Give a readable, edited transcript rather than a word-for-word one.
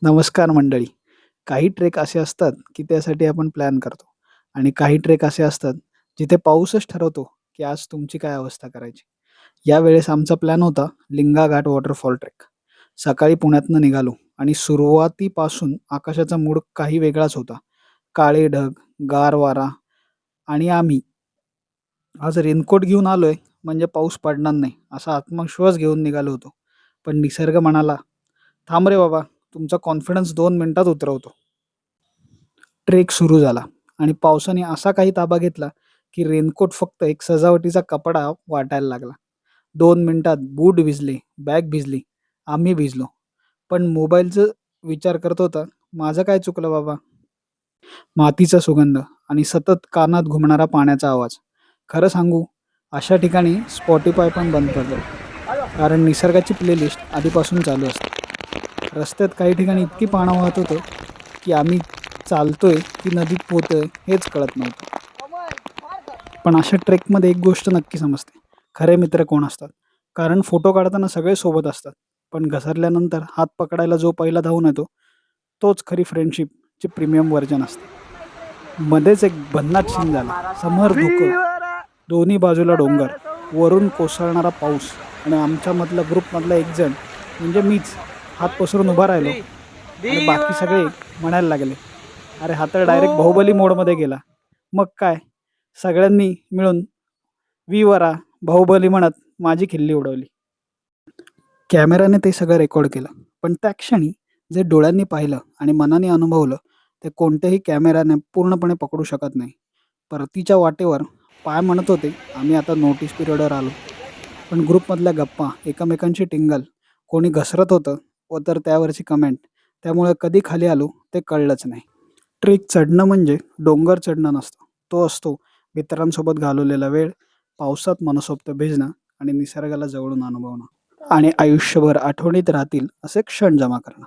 नमस्कार मंडळी. काही ट्रेक असे असतात, की त्यासाठी आपण प्लॅन करतो आणि काही ट्रेक असे असतात, जिथे पाऊसच ठरवतो, की आज तुमची काय अवस्था करायची. यावेळेस आमचा प्लॅन होता लिंगा घाट वॉटरफॉल ट्रेक. सकाळी पुण्यातनं निघालो आणि सुरुवातीपासून आकाशाचा मूड काही वेगळाच होता. काळे ढग, गार वारा आणि आम्ही आज रेनकोट घेऊन आलोय, म्हणजे पाऊस पडणार नाही, असा आत्मविश्वास घेऊन निघालो होतो. पण निसर्ग म्हणाला, "थांब रे बाबा, तुमचा कॉन्फिडन्स 2 मिनिटात उतरवतो." ट्रेक सुरू झाला आणि पावसाने असा काही ताबा घेतला, की रेनकोट फक्त एक सजावटीचा कपडा वाटायला लागला. 2 मिनिटात बूट भिजले, बॅग भिजली, आम्ही भिजलो. पण मोबाईलचं विचार करत होता, माझं काय चुकलं बाबा? मातीचा सुगंध आणि सतत कानात घुमणारा पाण्याचा आवाज. खरं सांगू, अशा ठिकाणी Spotify पण बंद पडलं. कारण निसर्गाची प्लेलिस्ट आधीपासून चालू असते. रस्त्यात काही ठिकाणी इतकी पानं वाहत होतं, की आम्ही चालतोय की नदीत पोहतोय हेच कळत नव्हतं. पण अशा ट्रेकमध्ये एक गोष्ट नक्की समजते, खरे मित्र कोण असतात. कारण फोटो काढताना सगळे सोबत असतात, पण घसरल्यानंतर हात पकडायला जो पहिला धावून येतो, तोच खरी फ्रेंडशिपची प्रीमियम व्हर्जन असते. मध्येच एक भन्नाट सीन झाला. समोर धुकं, दोन्ही बाजूला डोंगर, वरून कोसळणारा पाऊस आणि आमच्यामधला ग्रुपमधला एक जण म्हणजे मीच हात पसरून उभा राहिलो आणि बाकी सगळे म्हणायला लागले, "अरे हा तर डायरेक्ट बाहुबली मोडमध्ये गेला." मग काय, सगळ्यांनी मिळून "वी वरा बाहुबली" म्हणत माझी खिल्ली उडवली. कॅमेराने ते सगळं रेकॉर्ड केलं. पण त्या क्षणी जे डोळ्यांनी पाहिलं आणि मनाने अनुभवलं, ते कोणत्याही कॅमेराने पूर्णपणे पकडू शकत नाही. परतीच्या वाटेवर पाय म्हणत होते, "आम्ही आता नोटीस पिरियडवर आलो." पण ग्रुपमधल्या गप्पा, एकमेकांची टिंगल, कोणी घसरत होतं व तर त्यावरची कमेंट, त्यामुळे कधी खाली आलो ते कळलंच नाही. ट्रेक चढणं म्हणजे डोंगर चढणं नसतं. तो असतो मित्रांसोबत घालवलेला वेळ, पावसात मनसोक्त भिजणं आणि निसर्गाला जवळून अनुभवणं आणि आयुष्यभर आठवणीत राहतील असे क्षण जमा करणं.